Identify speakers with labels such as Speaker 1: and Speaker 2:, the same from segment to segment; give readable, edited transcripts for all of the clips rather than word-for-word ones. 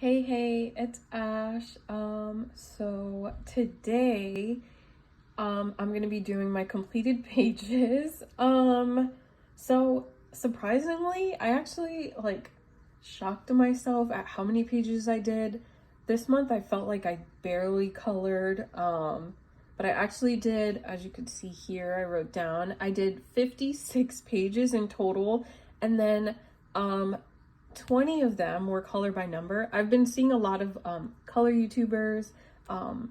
Speaker 1: Hey, it's Ash. So today, I'm gonna be doing my completed pages. So surprisingly, I actually shocked myself at how many pages I did. This month I felt like I barely colored, but I actually did, as you can see here, I wrote down, I did 56 pages in total, and then, 20 of them were color by number. I've been seeing a lot of color YouTubers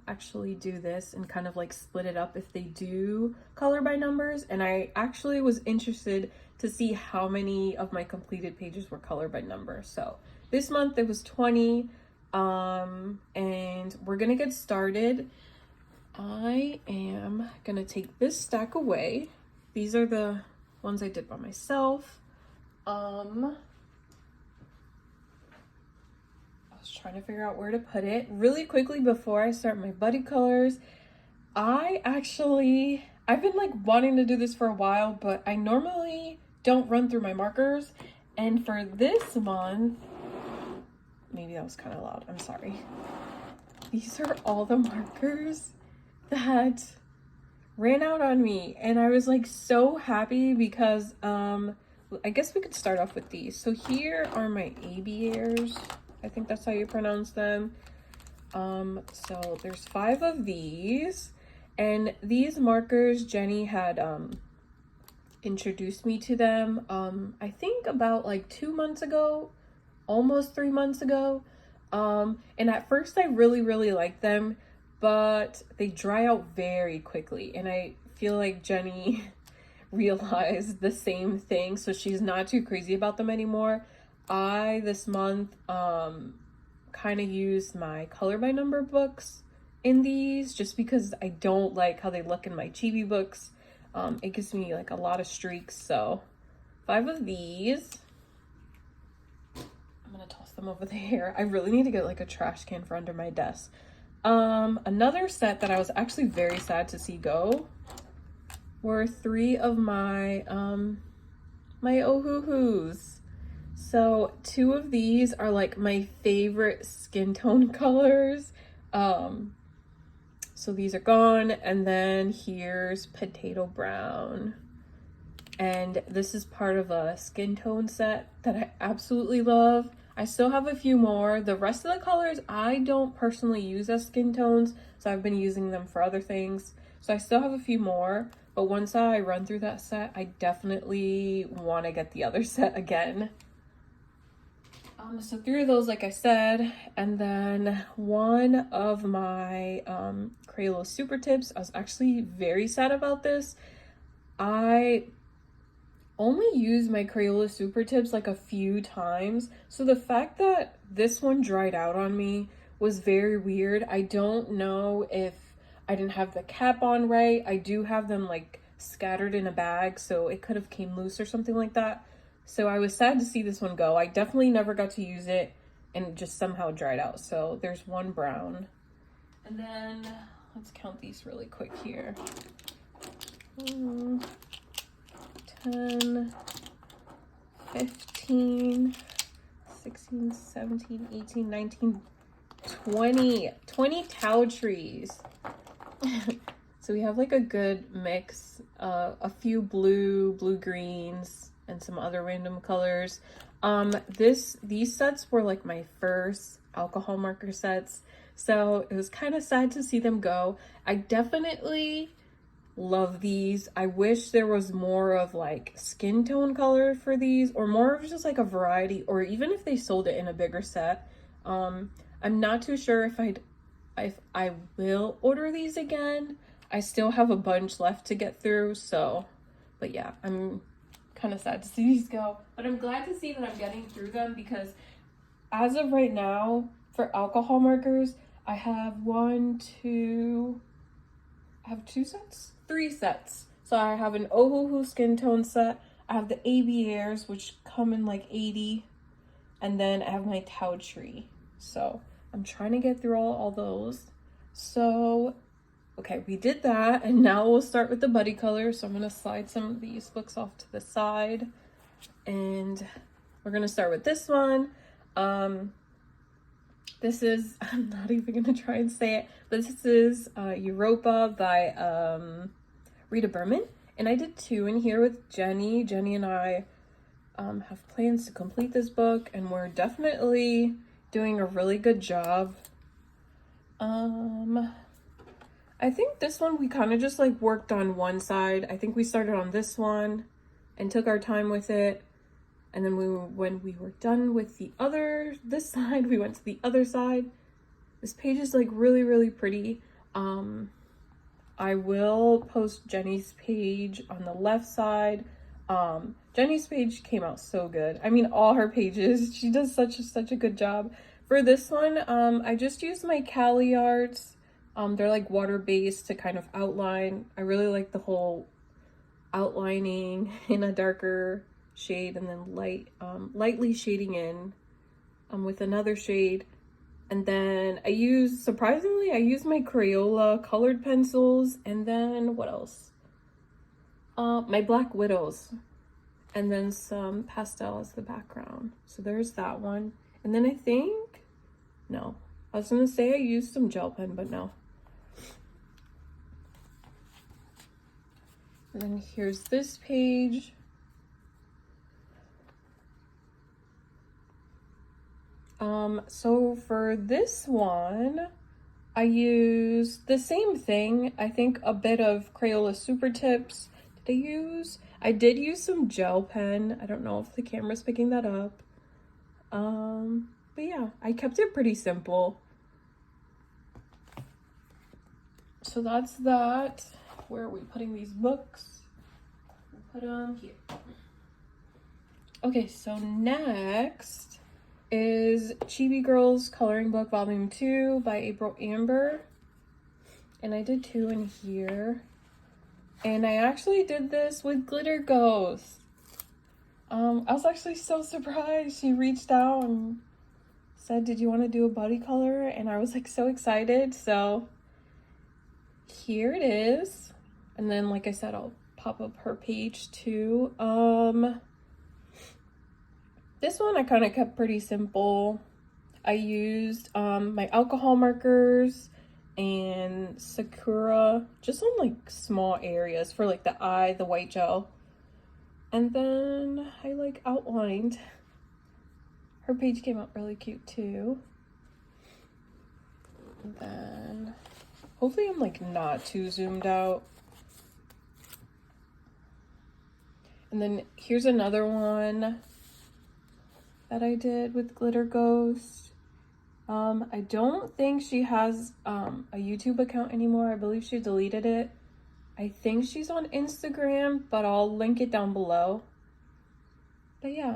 Speaker 1: actually do this and kind of like split it up if they do color by numbers. And I actually was interested to see how many of my completed pages were color by number. So this month it was 20, and we're gonna get started. I am gonna take this stack away. These are the ones I did by myself. Trying to figure out where to put it really quickly before I start my buddy colors. I've been like wanting to do this for a while, but I normally don't run through my markers. And for this one, maybe that was kind of loud, I'm sorry. These are all the markers that ran out on me, and I was like so happy because I guess we could start off with these. So here are my aviators. I think that's how you pronounce them. So there's 5 of these, and these markers, Jenny had introduced me to them I think about like 2 months ago, almost 3 months ago. And at first I really liked them, but they dry out very quickly, and I feel like Jenny realized the same thing, so she's not too crazy about them anymore. I this month kind of used my color by number books in these just because I don't like how they look in my Chibi books. It gives me like a lot of streaks. So 5 of these. I'm gonna toss them over there. I really need to get like a trash can for under my desk. Another set that I was actually very sad to see go were 3 of my my Ohuhus. So 2 of these are like my favorite skin tone colors. So these are gone, and then here's potato brown. And this is part of a skin tone set that I absolutely love. I still have a few more. The rest of the colors I don't personally use as skin tones, so I've been using them for other things. So I still have a few more, but once I run through that set, I definitely want to get the other set again. So 3 of those, like I said, and then 1 of my Crayola Super Tips. I was actually very sad about this. I only use my Crayola Super Tips like a few times, so the fact that this one dried out on me was very weird. I don't know if I didn't have the cap on right. I do have them like scattered in a bag, so it could have came loose or something like that. So I was sad to see this one go. I definitely never got to use it, and it just somehow dried out. So there's 1 brown. And then let's count these really quick here. 10, 15, 16, 17, 18, 19, 20 Tao trees. So we have like a good mix, a few blue-greens, and some other random colors. These sets were like my first alcohol marker sets, so it was kind of sad to see them go. I definitely love these. I wish there was more of like skin tone color for these, or more of just like a variety, or even if they sold it in a bigger set. I'm not too sure if I will order these again. I still have a bunch left to get through, so, but yeah, I'm kind of sad to see these go, but I'm glad to see that I'm getting through them, because as of right now, for alcohol markers, I have 3 sets. So I have an Ohuhu skin tone set, I have the aviators, which come in like 80, and then I have my Tao tree. So I'm trying to get through all those. So okay, we did that, and now we'll start with the buddy colors. So I'm gonna slide some of these books off to the side, and we're gonna start with this one. This is, I'm not even gonna try and say it, but this is Europa by Rita Berman. And I did 2 in here with Jenny. Jenny and I have plans to complete this book, and we're definitely doing a really good job. I think this one we kind of just like worked on one side. I think we started on this one and took our time with it. And then when we were done with this side, we went to the other side. This page is like really, really pretty. I will post Jenny's page on the left side. Jenny's page came out so good. I mean, all her pages, she does such a good job. For this one, I just used my Cali arts. They're like water-based to kind of outline. I really like the whole outlining in a darker shade and then lightly shading in with another shade. And then surprisingly, I use my Crayola colored pencils, and then what else? My Black Widows, and then some pastel as the background. So there's that one. And then I was gonna say I used some gel pen, but no. And then here's this page. So for this one, I used the same thing. I think a bit of Crayola Super Tips. I did use some gel pen. I don't know if the camera's picking that up. But yeah, I kept it pretty simple. So that's that. Where are we putting these books? We'll put them here. Okay, so next is Chibi Girls Coloring Book Volume 2 by April Amber. And I did 2 in here. And I actually did this with Glitter Ghost. I was actually so surprised. She reached out and said, did you want to do a buddy color? And I was like so excited. So here it is. And then, like I said, I'll pop up her page too. This one I kind of kept pretty simple. I used my alcohol markers and Sakura just on like small areas for like the eye, the white gel. And then I like outlined. Her page came out really cute too. And then hopefully I'm like not too zoomed out. And then here's another one that I did with Glitter Ghost. I don't think she has a YouTube account anymore. I believe she deleted it. I think she's on Instagram, but I'll link it down below. But yeah,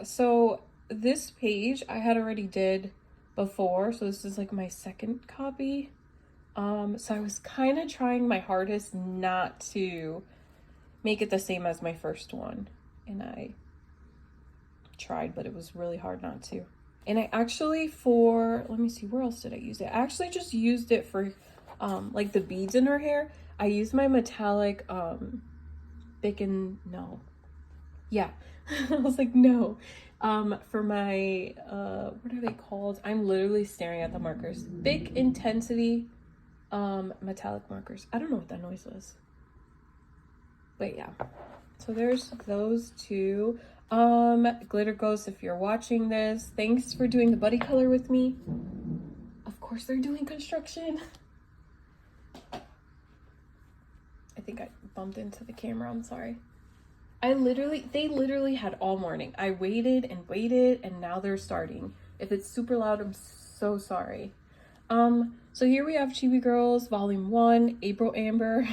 Speaker 1: so this page I had already did before, so this is like my second copy. So I was kind of trying my hardest not to make it the same as my first one, and I tried, but it was really hard not to. And I actually let me see, where else did I use it? I actually just used it for like the beads in her hair. I used my metallic I was like, no. For my what are they called? I'm literally staring at the markers. Big Intensity metallic markers. I don't know what that noise was. But yeah. So there's those two. Glitter Ghost, if you're watching this, thanks for doing the buddy color with me. Of course they're doing construction. I think I bumped into the camera, I'm sorry. They literally had all morning. I waited and waited, and now they're starting. If it's super loud, I'm so sorry. So here we have Chibi Girls Volume 1, April Amber.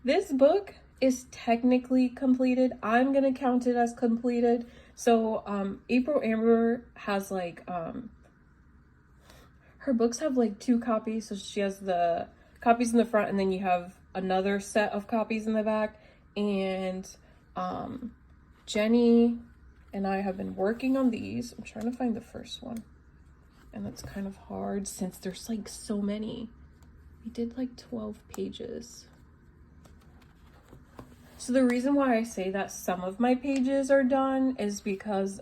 Speaker 1: This book is technically completed. I'm gonna count it as completed. So April Amber has like her books have like 2 copies. So she has the copies in the front, and then you have another set of copies in the back. And Jenny and I have been working on these. I'm trying to find the first one, and that's kind of hard since there's like so many. We did like 12 pages. So the reason why I say that some of my pages are done is because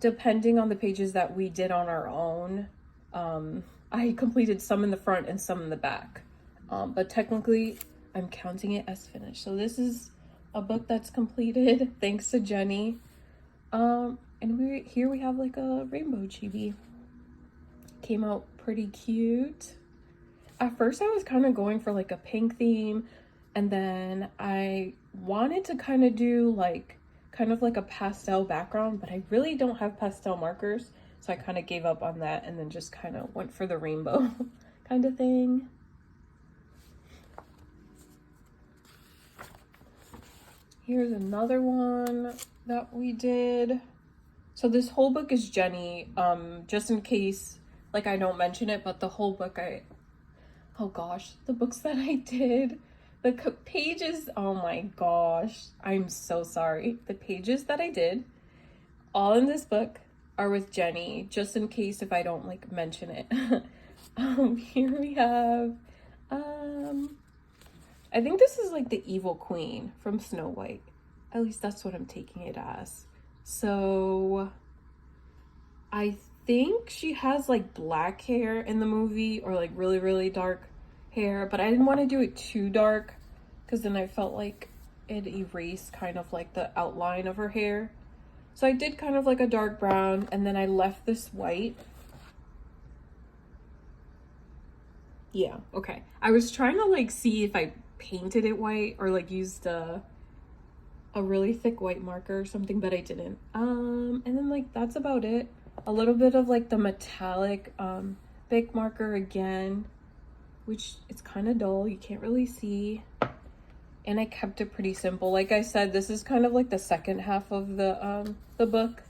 Speaker 1: depending on the pages that we did on our own, I completed some in the front and some in the back. But technically, I'm counting it as finished. So this is a book that's completed, thanks to Jenny. And here we have like a rainbow chibi. Came out pretty cute. At first I was kind of going for like a pink theme, and then I wanted to kind of do like kind of like a pastel background, but I really don't have pastel markers, so I kind of gave up on that and then just kind of went for the rainbow kind of thing. Here's another one that we did. So this whole book is Jenny, just in case like I don't mention it, but the whole book oh gosh, the books that I did, the pages, oh my gosh, I'm so sorry. The pages that I did, all in this book, are with Jenny, just in case if I don't like mention it. Here we have, I think this is like the evil queen from Snow White. At least that's what I'm taking it as. So I think she has like black hair in the movie, or like really, really dark hair, but I didn't want to do it too dark because then I felt like it erased kind of like the outline of her hair. So I did kind of like a dark brown, and then I left this white. Yeah, okay. I was trying to like see if I painted it white or like used a really thick white marker or something, but I didn't. And then like that's about it. A little bit of like the metallic Bic marker again, which it's kind of dull, you can't really see. And I kept it pretty simple. Like I said, this is kind of like the second half of the book,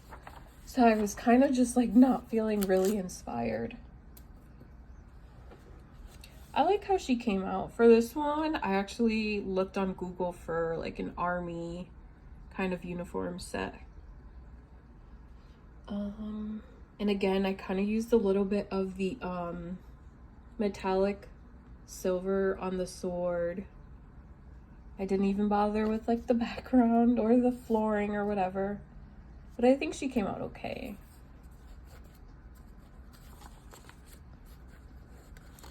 Speaker 1: so I was kind of just like not feeling really inspired. I like how she came out. For this one, I actually looked on Google for like an army kind of uniform set. And again, I kind of used a little bit of the metallic silver on the sword. I didn't even bother with like the background or the flooring or whatever, but I think she came out okay.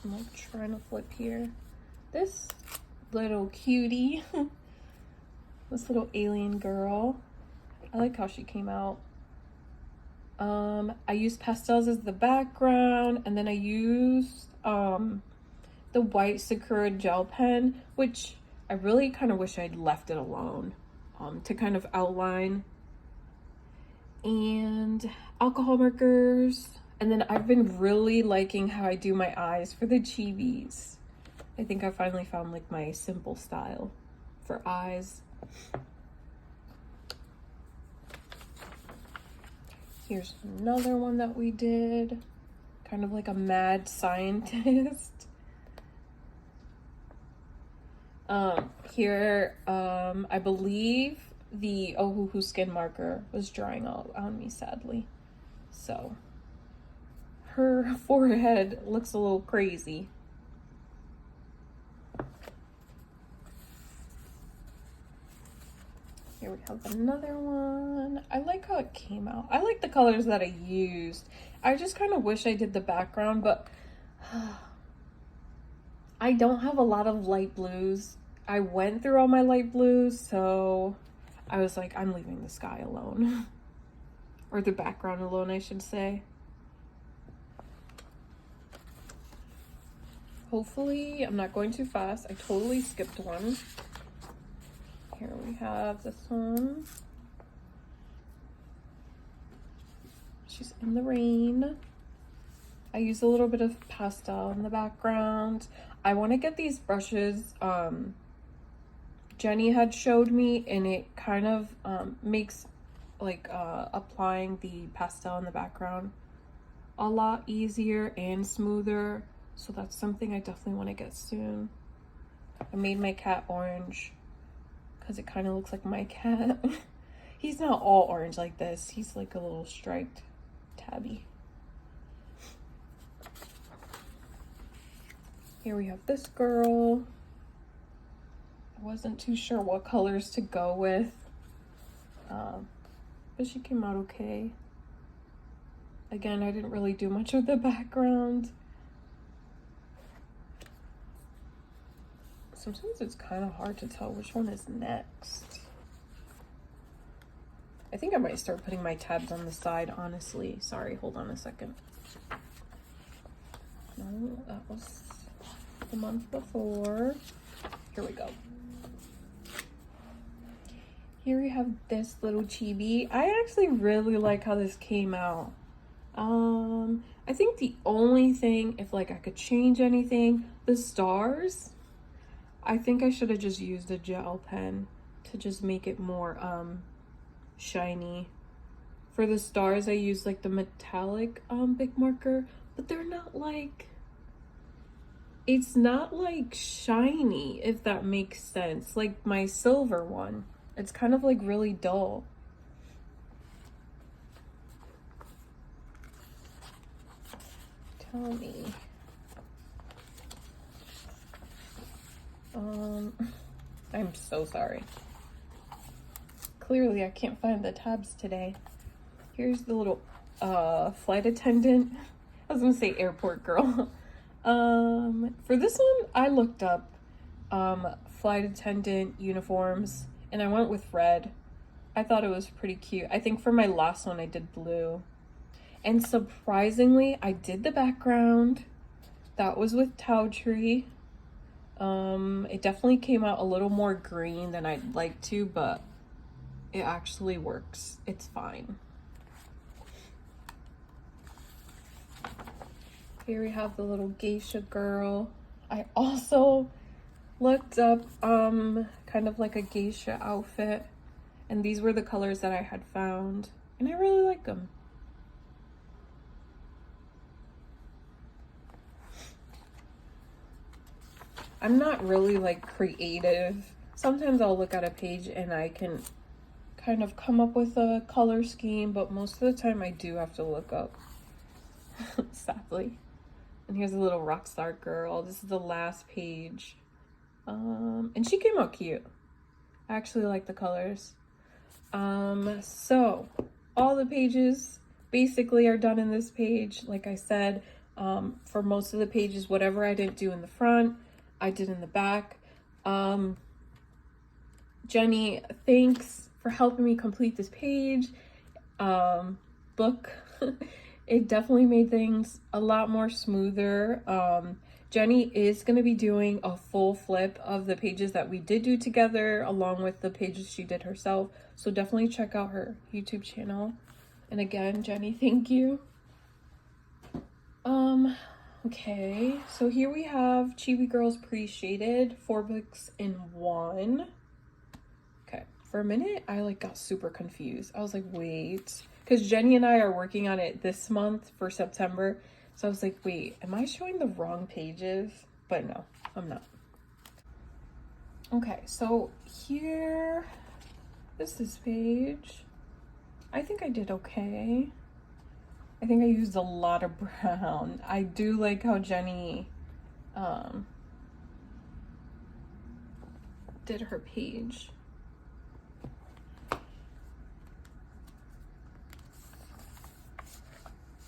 Speaker 1: I'm like trying to flip here. This little cutie, this little alien girl, I like how she came out. I used pastels as the background, and then I used the white Sakura gel pen, which I really kind of wish I'd left it alone, to kind of outline, and alcohol markers. And then I've been really liking how I do my eyes for the chibis. I think I finally found like my simple style for eyes. Here's another one that we did, kind of like a mad scientist. Here, I believe the Ohuhu skin marker was drying out on me, sadly. So her forehead looks a little crazy. Here we have another one. I like how it came out. I like the colors that I used. I just kind of wish I did the background, but I don't have a lot of light blues. I went through all my light blues, so I was like, I'm leaving the sky alone. Or the background alone, I should say. Hopefully, I'm not going too fast. I totally skipped one. Here we have this one. She's in the rain. I use a little bit of pastel in the background. I want to get these brushes Jenny had showed me, and it kind of makes like applying the pastel in the background a lot easier and smoother. So that's something I definitely want to get soon. I made my cat orange because it kind of looks like my cat. He's not all orange like this. He's like a little striped tabby. Here we have this girl. I wasn't too sure what colors to go with, but she came out okay. Again, I didn't really do much with the background. Sometimes it's kind of hard to tell which one is next. I think I might start putting my tabs on the side, honestly. Sorry, hold on a second. No, that was the month before. Here we go. Here we have this little chibi. I actually really like how this came out. I think the only thing, if like I could change anything, the stars, I think I should have just used a gel pen to just make it more shiny. For the stars, I used like the metallic big marker, but they're not like, it's not like shiny, if that makes sense. Like my silver one, it's kind of like really dull. Tell me. I'm so sorry. Clearly I can't find the tabs today. Here's the little flight attendant. I was gonna say airport girl. For this one I looked up flight attendant uniforms and I went with red. I thought it was pretty cute. I think for my last one I did blue. And surprisingly, I did the background. That was with Tau Tree. It definitely came out a little more green than I'd like to, but it actually works. It's fine. Here we have the little geisha girl. I also looked up kind of like a geisha outfit, and these were the colors that I had found, and I really like them. I'm not really like creative. Sometimes I'll look at a page and I can kind of come up with a color scheme, but most of the time I do have to look up, sadly. And here's a little rock star girl. This is the last page. And she came out cute. I actually like the colors. So all the pages basically are done in this page. Like I said, for most of the pages, whatever I didn't do in the front, I did in the back. Jenny, thanks for helping me complete this page. Book. It definitely made things a lot more smoother. Jenny is going to be doing a full flip of the pages that we did do together, along with the pages she did herself. So definitely check out her YouTube channel. And again, Jenny, thank you. Okay, so here we have Chibi Girls Pre-Shaded, 4 books in 1. Okay, for a minute, I like got super confused. I was like, wait, because Jenny and I are working on it this month for September. So I was like, wait, am I showing the wrong pages? But no, I'm not. Okay, so here is this page. I think I did okay. I think I used a lot of brown. I do like how Jenny did her page.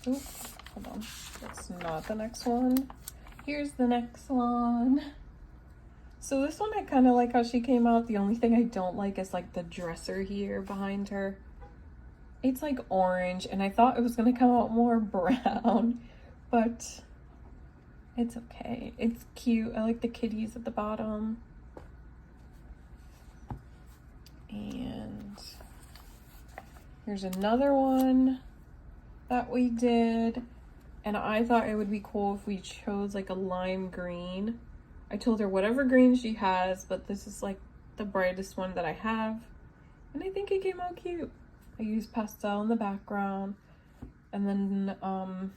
Speaker 1: Oh, hold on. That's not the next one. Here's the next one. So this one I kind of like how she came out. The only thing I don't like is like the dresser here behind her. It's like orange, and I thought it was gonna come out more brown, but it's okay. It's cute. I like the kitties at the bottom. And here's another one that we did, and I thought it would be cool if we chose like a lime green. I told her whatever green she has, but this is like the brightest one that I have, and I think it came out cute. I used pastel in the background, and then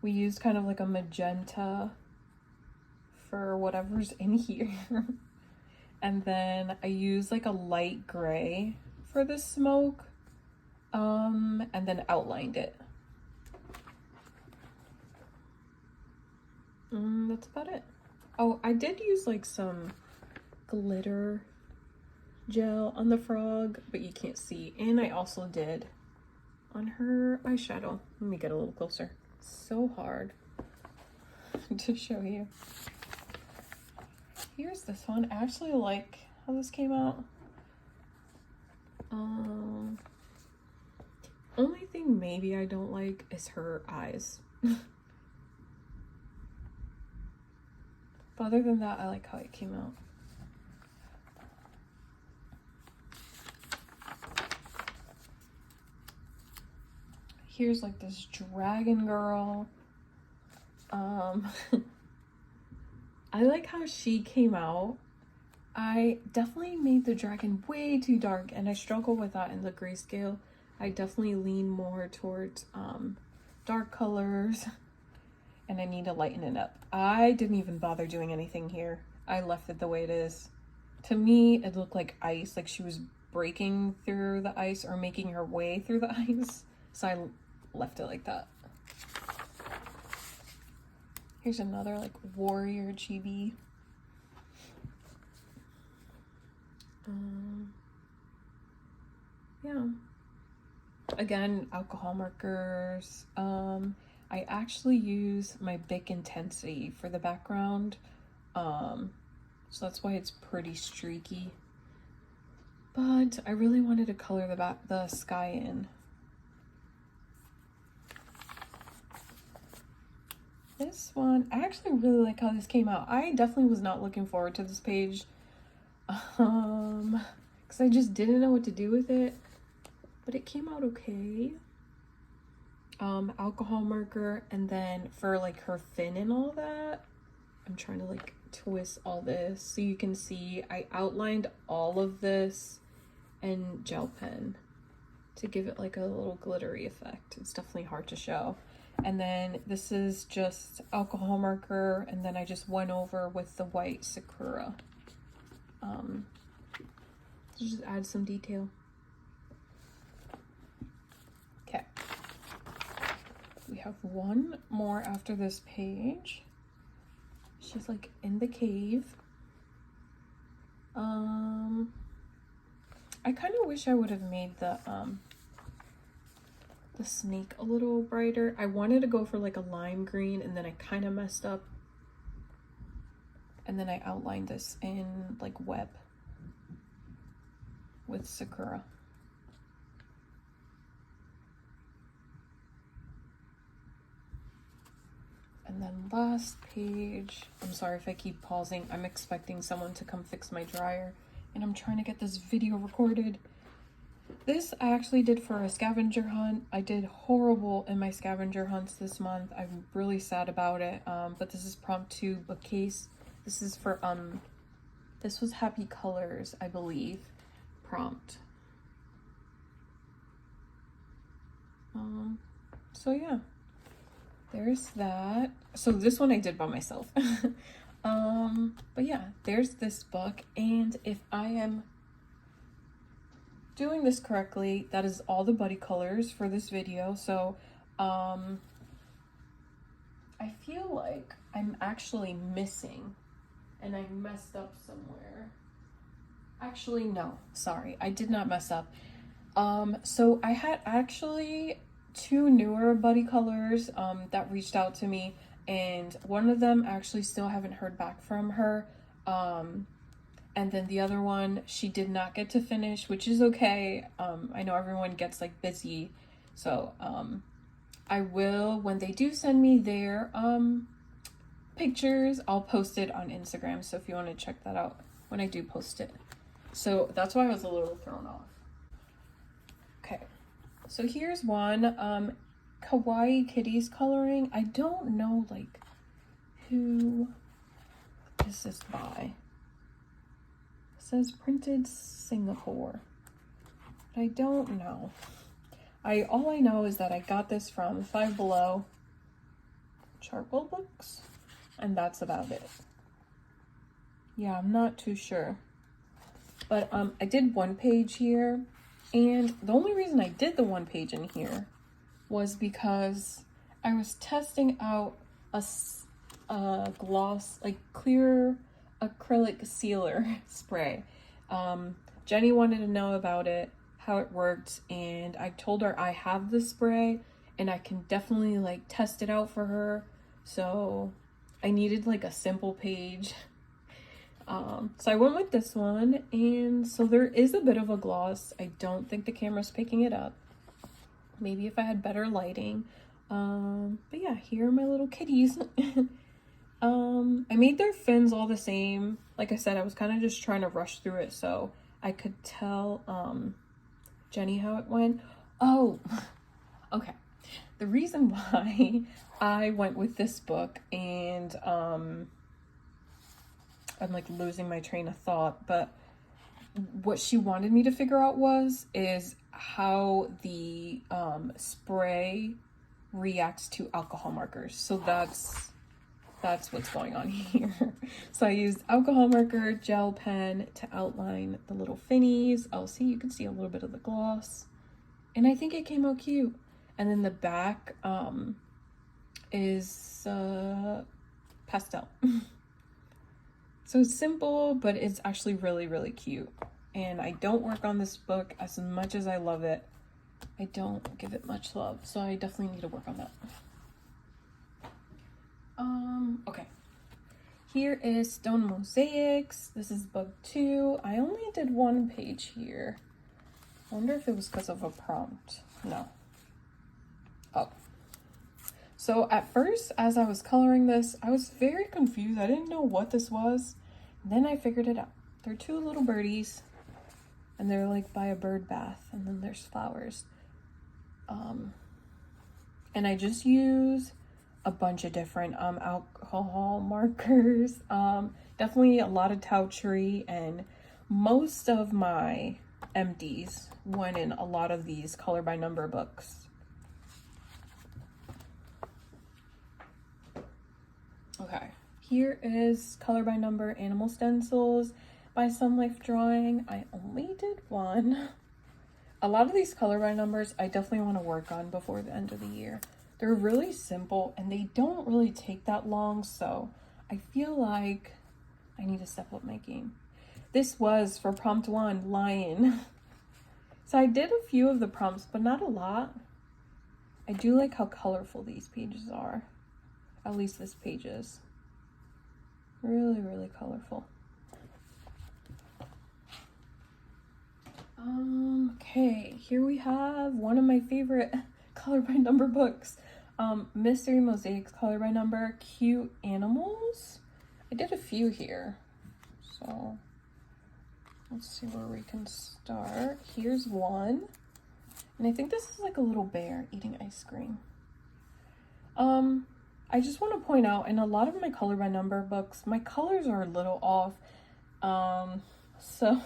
Speaker 1: we used kind of like a magenta for whatever's in here. And then I used like a light gray for the smoke, and then outlined it. That's about it. Oh, I did use like some glitter gel on the frog, but you can't see. And I also did on her eyeshadow. Let me get a little closer. It's so hard to show you. Here's this one. I actually like how this came out. Only thing maybe I don't like is her eyes. But other than that, I like how it came out. Here's like this dragon girl. I like how she came out. I definitely made the dragon way too dark, and I struggle with that in the grayscale. I definitely lean more towards dark colors, and I need to lighten it up. I didn't even bother doing anything here. I left it the way it is. To me, it looked like ice, like she was breaking through the ice or making her way through the ice. So I left it like that. Here's another like warrior chibi. Yeah. Again, alcohol markers. I actually use my Bic Intensity for the background. So that's why it's pretty streaky. But I really wanted to color the sky in. This one, I actually really like how this came out. I definitely was not looking forward to this page. Because I just didn't know what to do with it. But it came out okay. Alcohol marker, and then for like her fin and all that, I'm trying to like twist all this so you can see I outlined all of this and gel pen to give it like a little glittery effect. It's definitely hard to show. And then this is just alcohol marker, and then I just went over with the white Sakura to just add some detail. Okay, we have one more after this page. She's like in the cave. I kind of wish I would have made the snake a little brighter. I wanted to go for like a lime green, and then I kind of messed up, and then I outlined this in like web with Sakura. And then last page, I'm sorry if I keep pausing. I'm expecting someone to come fix my dryer, and I'm trying to get this video recorded. This I actually did for a scavenger hunt. I did horrible in my scavenger hunts this month. I'm really sad about it. But this is prompt 2 bookcase. This is for this was Happy Colors, I believe, prompt. So yeah, there's that. So this one I did by myself. But yeah, there's this book, and if I am doing this correctly, that is all the buddy colors for this video. So I feel like I'm actually missing, and I messed up somewhere. Actually, no, sorry, I did not mess up. So I had actually 2 newer buddy colors that reached out to me, and one of them actually still haven't heard back from her. And then the other one, she did not get to finish, which is okay. I know everyone gets like busy. So I will, when they do send me their pictures, I'll post it on Instagram. So if you want to check that out when I do post it. So that's why I was a little thrown off. Okay, so here's one. Kawaii Kitties coloring. I don't know like who is this by. Says printed Singapore, but I don't know. All I know is that I got this from Five Below Charcoal Books, and that's about it. Yeah, I'm not too sure, but I did one page here, and the only reason I did the one page in here was because I was testing out a gloss, like clear acrylic sealer spray. Jenny wanted to know about it, how it worked, and I told her I have the spray and I can definitely like test it out for her. So I needed like a simple page. So I went with this one, and so there is a bit of a gloss. I don't think the camera's picking it up. Maybe if I had better lighting. But yeah, here are my little kitties. I made their fins all the same. Like I said, I was kind of just trying to rush through it so I could tell Jenny how it went. Oh, okay. The reason why I went with this book, and I'm like losing my train of thought, but what she wanted me to figure out is how the spray reacts to alcohol markers. So that's what's going on here. So I used alcohol marker, gel pen to outline the little finnies. You can see a little bit of the gloss, and I think it came out cute. And then the back is pastel. So it's simple, but it's actually really, really cute. And I don't work on this book as much as I love it. I don't give it much love, so I definitely need to work on that. Okay. Here is Stone Mosaics. This is book 2. I only did 1 page here. I wonder if it was because of a prompt. No. Oh. So at first, as I was coloring this, I was very confused. I didn't know what this was. And then I figured it out. They're 2 little birdies, and they're like by a bird bath, and then there's flowers. And I just use a bunch of different alcohol markers. Definitely a lot of Tau Tree, and most of my empties went in a lot of these color by number books. Okay, here is color by number animal stencils by Sun Life Drawing. I only did 1. A lot of these color by numbers I definitely want to work on before the end of the year. They're really simple and they don't really take that long, so I feel like I need to step up my game. This was for prompt 1, lion. So I did a few of the prompts, but not a lot. I do like how colorful these pages are. At least this page is. Really, really colorful. Okay, here we have one of my favorite color by number books. Mystery Mosaics color by number, Cute Animals. I did a few here, so let's see where we can start. Here's one, and I think this is like a little bear eating ice cream. I just want to point out, in a lot of my color by number books, my colors are a little off, so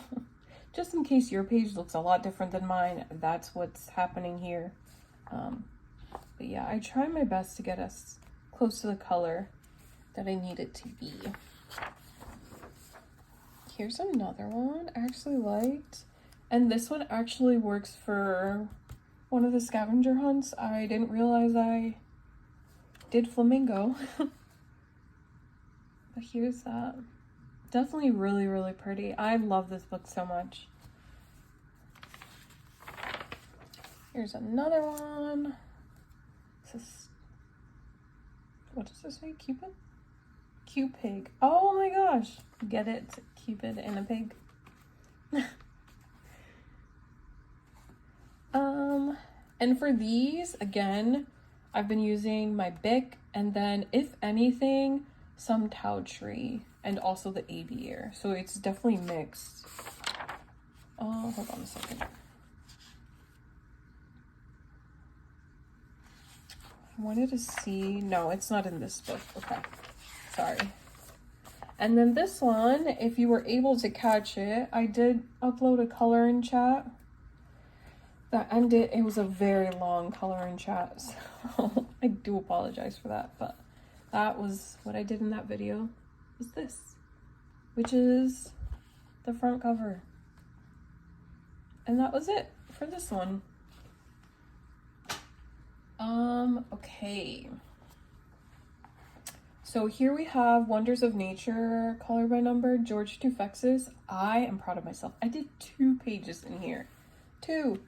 Speaker 1: just in case your page looks a lot different than mine, that's what's happening here. But yeah, I try my best to get us close to the color that I need it to be. Here's another one I actually liked. And this one actually works for one of the scavenger hunts. I didn't realize I did flamingo. But here's that. Definitely really, really pretty. I love this book so much. Here's another one. What does this say? Cupid? Cute pig. Oh my gosh. Get it? Cupid and a pig. And for these, again, I've been using my Bic, and then if anything, some Tau Tree, and also the aviator. So it's definitely mixed. Oh, hold on a second. I wanted to see, no, it's not in this book. Okay, sorry. And then this one, if you were able to catch it, I did upload a color in chat that ended. It was a very long color in chat, so I do apologize for that, but that was what I did in that video, was this, which is the front cover. And that was it for this one. Okay. So here we have Wonders of Nature, color by number, George Tufexis. I am proud of myself. I did 2 pages in here. 2.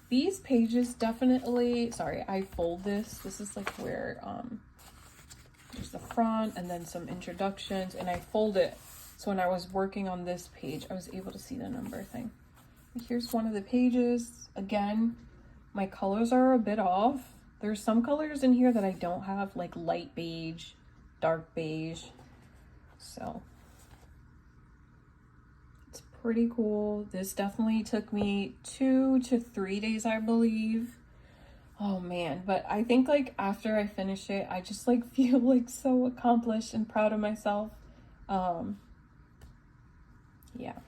Speaker 1: These pages definitely, sorry, I fold this. This is like where there's the front and then some introductions, and I fold it so when I was working on this page I was able to see the number thing. Here's one of the pages. Again, my colors are a bit off. There's some colors in here that I don't have, like light beige, dark beige. So it's pretty cool. This definitely took me 2 to 3 days, I believe. Oh man, but I think like after I finish it, I just like feel like so accomplished and proud of myself. Yeah.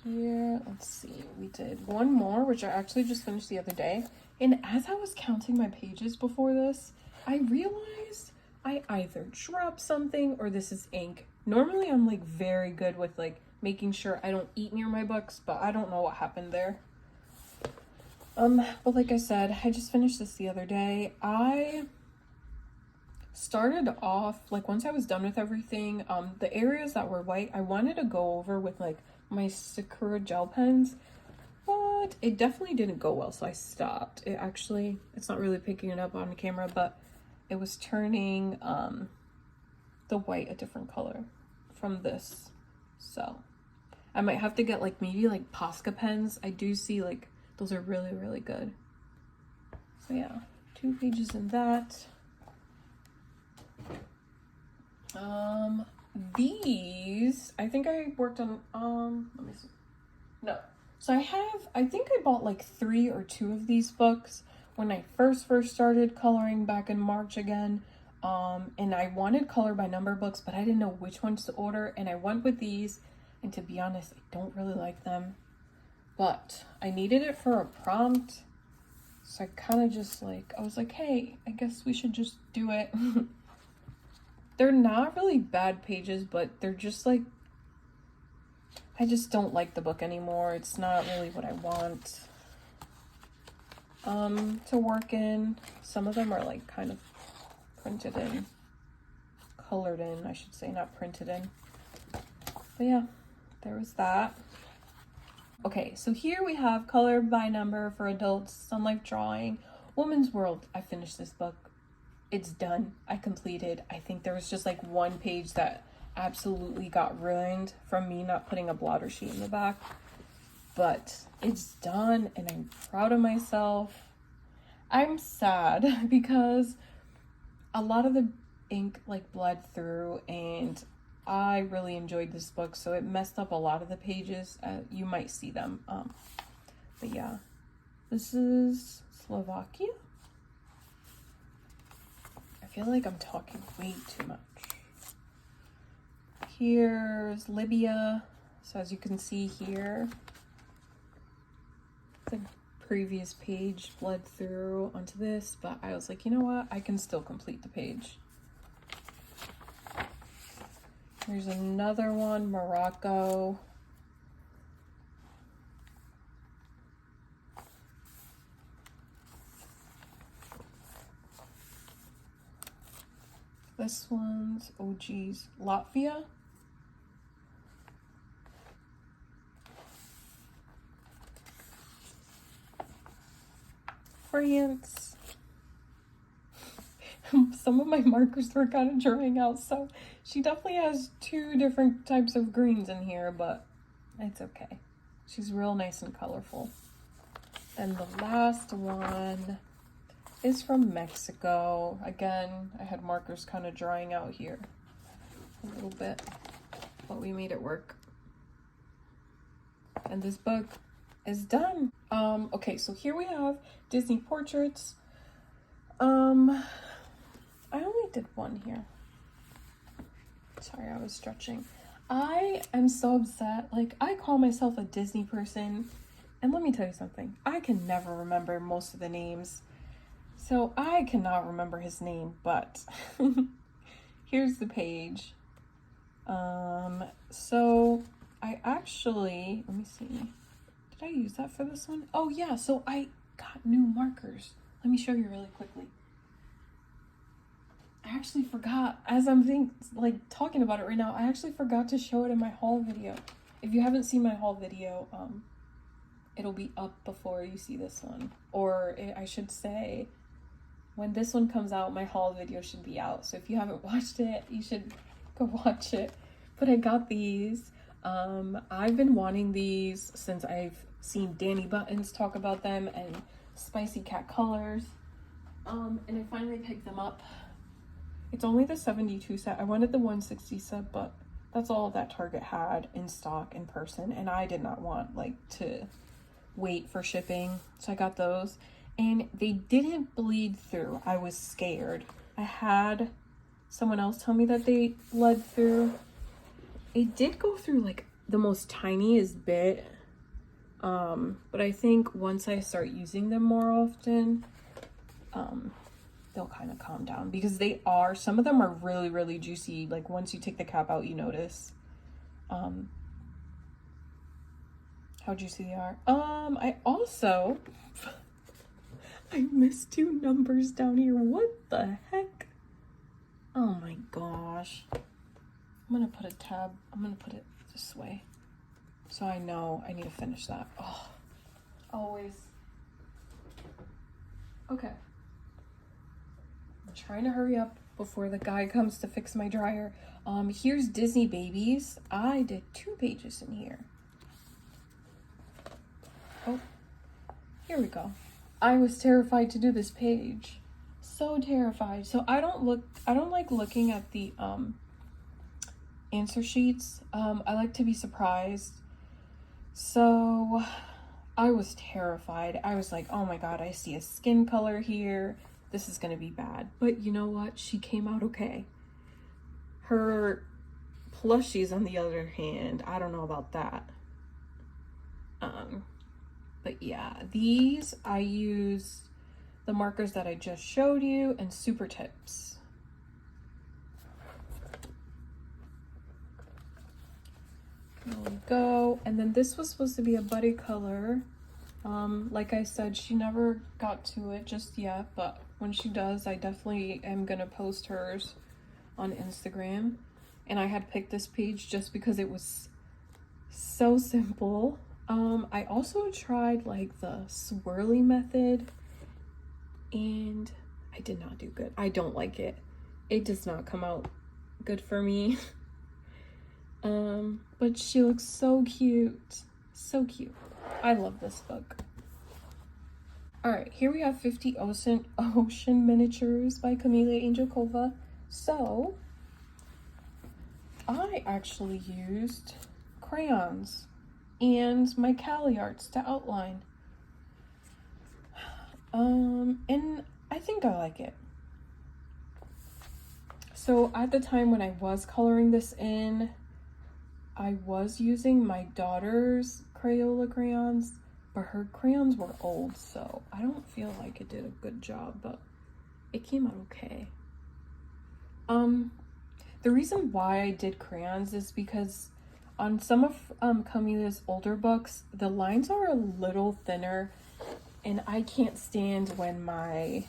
Speaker 1: Here, let's see, we did one more, which I actually just finished the other day. And as I was counting my pages before this, I realized I either dropped something or this is ink. Normally I'm like very good with like making sure I don't eat near my books, but I don't know what happened there. But like I said, I just finished this the other day. I started off, like once I was done with everything, the areas that were white, I wanted to go over with like my Sakura gel pens, but it definitely didn't go well, so I stopped. It's not really picking it up on camera, but it was turning the white a different color from this. So I might have to get like maybe like Posca pens. I do see like those are really, really good. So yeah, 2 pages in that. These, I think I worked on, let me see. No. So I think I bought like 3 or 2 of these books when I first started coloring back in March again. And I wanted color by number books, but I didn't know which ones to order. And I went with these, and to be honest, I don't really like them. But I needed it for a prompt. So I kind of just like, I was like, hey, I guess we should just do it. They're not really bad pages, but they're just like, I just don't like the book anymore. It's not really what I want to work in. Some of them are like kind of printed in, colored in, I should say, not printed in. But yeah, there was that. Okay, so here we have color by number for adults, Sun Life Drawing, Woman's World. I finished this book. It's done. I completed. I think there was just like one page that absolutely got ruined from me not putting a blotter sheet in the back, but it's done and I'm proud of myself. I'm sad because a lot of the ink like bled through and I really enjoyed this book, so it messed up a lot of the pages. You might see them. But yeah, this is Slovakia. I feel like I'm talking way too much. Here's Libya. So as you can see here, the previous page bled through onto this, but I was like, you know what? I can still complete the page. Here's another one, Morocco. This one's, oh geez, Latvia. France. Some of my markers were kind of drying out, so she definitely has 2 different types of greens in here, but it's okay. She's real nice and colorful. And the last one is from Mexico. Again, I had markers kind of drying out here a little bit, but we made it work. And this book is done. Okay, so here we have Disney portraits. I only did one here. Sorry, I was stretching. I am so upset. Like, I call myself a Disney person, and let me tell you something. I can never remember most of the names. So I cannot remember his name, but here's the page. So I actually, let me see. Did I use that for this one? Oh yeah, so I got new markers. Let me show you really quickly. I actually forgot, as I'm talking about it right now, I actually forgot to show it in my haul video. If you haven't seen my haul video, it'll be up before you see this one. Or I should say, when this one comes out, my haul video should be out. So if you haven't watched it, you should go watch it. But I got these. I've been wanting these since I've seen Danny Buttons talk about them and Spicy Cat Colors. And I finally picked them up. It's only the 72 set. I wanted the 160 set, but that's all that Target had in stock in person, and I did not want like to wait for shipping, so I got those. And they didn't bleed through. I was scared. I had someone else tell me that they bled through. It did go through like the most tiniest bit, but I think once I start using them more often, they'll kind of calm down, because some of them are really, really juicy. Like once you take the cap out, you notice how juicy they are. I also I missed 2 numbers down here. What the heck? Oh my gosh. I'm gonna put it this way so I know I need to finish that. Oh, always. Okay. I'm trying to hurry up before the guy comes to fix my dryer. Here's Disney Babies. I did 2 pages in here. Oh, here we go. I was terrified to do this page. So terrified. So I don't like looking at the answer sheets. I like to be surprised. So I was terrified. I was like, oh my god, I see a skin color here. This is gonna be bad. But you know what? She came out okay. Her plushies, on the other hand, I don't know about that. But yeah, these I used the markers that I just showed you and super tips. There we go. And then this was supposed to be a buddy color. Like I said, she never got to it just yet, but when she does, I definitely am gonna post hers on Instagram. And I had picked this page just because it was so simple. I also tried like the swirly method, and I did not do good. I don't like it. It does not come out good for me. But she looks so cute. So cute. I love this book. All right, here we have 50 Ocean Miniatures by Camila Angelkova. So I actually used crayons and my Cali Arts to outline. And I think I like it. So at the time when I was coloring this in, I was using my daughter's Crayola crayons, but her crayons were old, so I don't feel like it did a good job, but it came out okay. The reason why I did crayons is because on some of Camila's older books, the lines are a little thinner, and I can't stand when my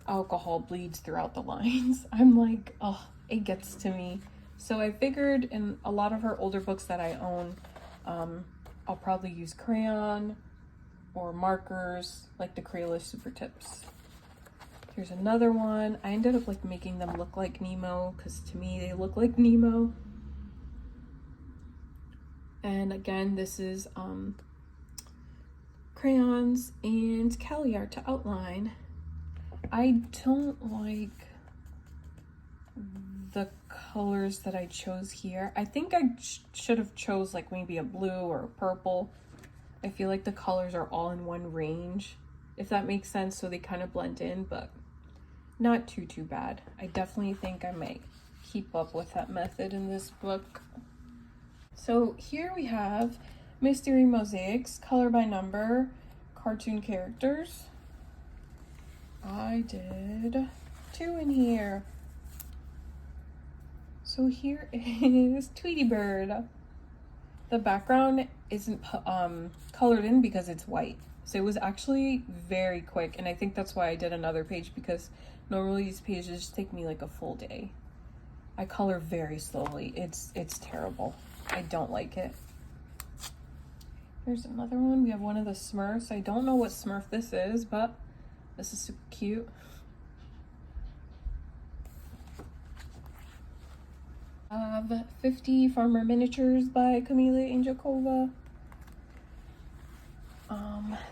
Speaker 1: alcohol bleeds throughout the lines. I'm like, oh, it gets to me. So I figured in a lot of her older books that I own, I'll probably use crayon or markers like the Crayola Super Tips. Here's another one. I ended up like making them look like Nemo because to me they look like Nemo. And again, this is crayons and Cali Art to outline. I don't like the colors that I chose here. I think I should have chose like maybe a blue or a purple. I feel like the colors are all in one range, if that makes sense, so they kind of blend in, but not too bad. I definitely think I might keep up with that method in this book. So here we have Mystery Mosaics, color by number, cartoon characters. I did 2 in here. So here is Tweety Bird. The background isn't colored in because it's white. So it was actually very quick, and I think that's why I did another page, because normally these pages take me like a full day. I color very slowly. It's terrible. I don't like it. Here's another one. We have one of the Smurfs. I don't know what Smurf this is, but this is super cute. I have 50 Farmer Miniatures by Camila Angelkova.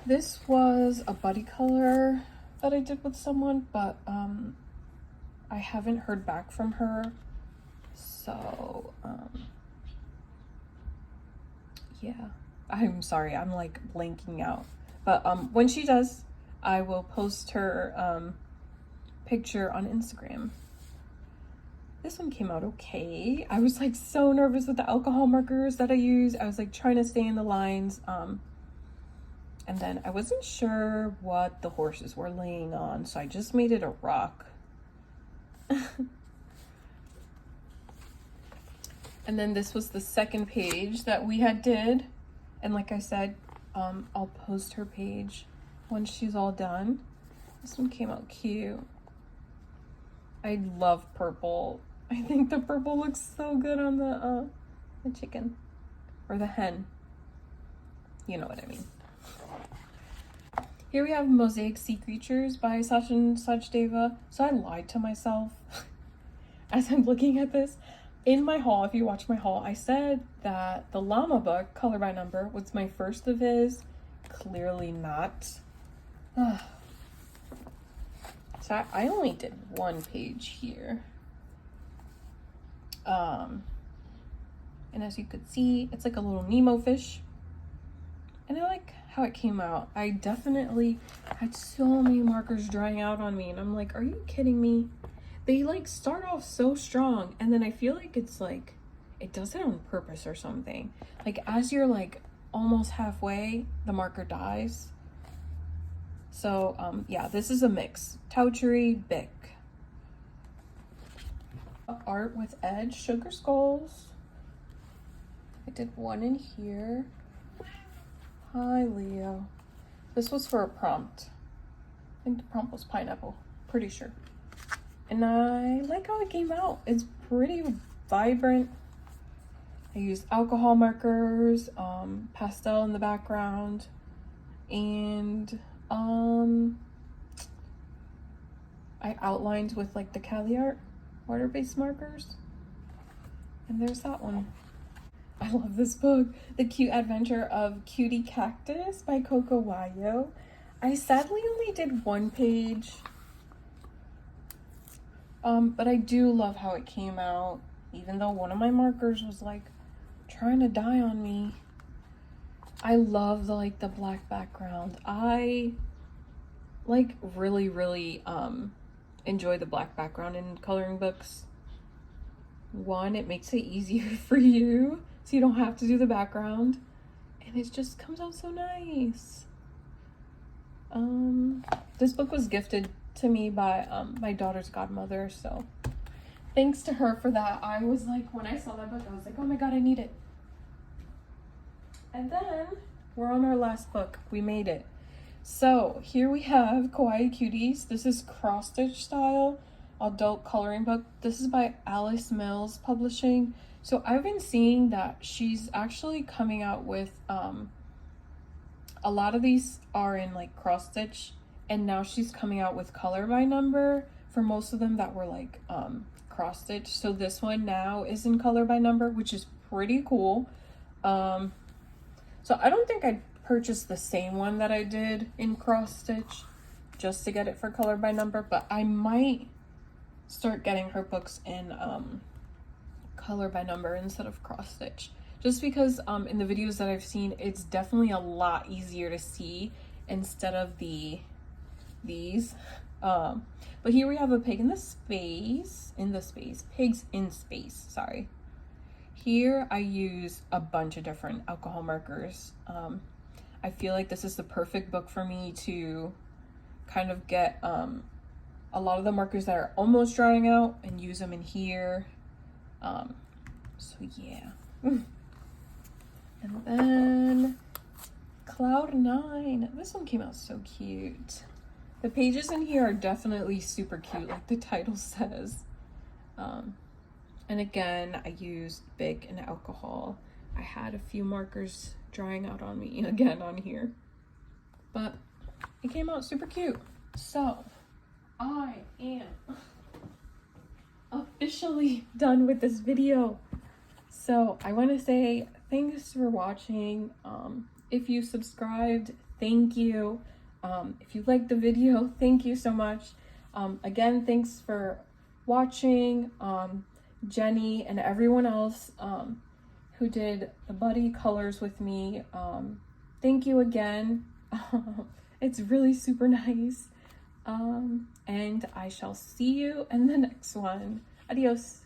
Speaker 1: This was a buddy color that I did with someone, but I haven't heard back from her. So, yeah. I'm sorry, I'm like blanking out. But when she does, I will post her picture on Instagram. This one came out okay. I was like so nervous with the alcohol markers that I used. I was like trying to stay in the lines. And then I wasn't sure what the horses were laying on, so I just made it a rock. And then this was the second page that we had did. And like I said, I'll post her page when she's all done. This one came out cute. I love purple. I think the purple looks so good on the chicken. Or the hen. You know what I mean. Here we have Mosaic Sea Creatures by Sachin Sachdeva. So I lied to myself as I'm looking at this. In my haul, if you watch my haul, I said that the llama book, color by number, was my first of his. Clearly not. So I only did one page here. And as you could see, it's like a little Nemo fish. And I like how it came out. I definitely had so many markers drying out on me, and I'm like, are you kidding me? They like start off so strong, and then I feel like it's like it does it on purpose or something. Like as you're like almost halfway, the marker dies. So yeah, this is a mix. Towchery, Bic. Art with Edge, Sugar Skulls. I did one in here. Hi, Leo. This was for a prompt. I think the prompt was pineapple. Pretty sure. And I like how it came out. It's pretty vibrant. I used alcohol markers, pastel in the background, and I outlined with like the Cali art water-based markers. And there's that one. I love this book. The Cute Adventure of Cutie Cactus by Kawaii. I sadly only did one page. But I do love how it came out, even though one of my markers was like trying to die on me. I love the black background. I like really enjoy the black background in coloring books. One, it makes it easier for you, so you don't have to do the background, and it just comes out so nice. This book was gifted to me by my daughter's godmother, so thanks to her for that. I was like, when I saw that book, I was like, oh my god, I need it. And then we're on our last book. We made it. So here we have Kawaii Cuties. This is cross stitch style adult coloring book. This is by Alice Mills Publishing. So I've been seeing that she's actually coming out with a lot of these are in like cross stitch, and now she's coming out with color by number for most of them that were like cross stitch. So this one now is in color by number, which is pretty cool. So I don't think I'd purchase the same one that I did in cross stitch just to get it for color by number, but I might start getting her books in color by number instead of cross stitch, just because in the videos that I've seen, it's definitely a lot easier to see instead of these. But here we have a pig in the space, pigs in space, sorry. Here I use a bunch of different alcohol markers. I feel like this is the perfect book for me to kind of get a lot of the markers that are almost drying out and use them in here. So yeah. And then Cloud 9. This one came out so cute. The pages in here are definitely super cute, like the title says. And again, I used Bic and alcohol. I had a few markers drying out on me again on here. But it came out super cute. So I am officially done with this video. So I want to say thanks for watching. If you subscribed, thank you. If you liked the video, thank you so much. Again, thanks for watching. Jenny and everyone else who did the buddy colors with me. Thank you again. It's really super nice. And I shall see you in the next one. Adios.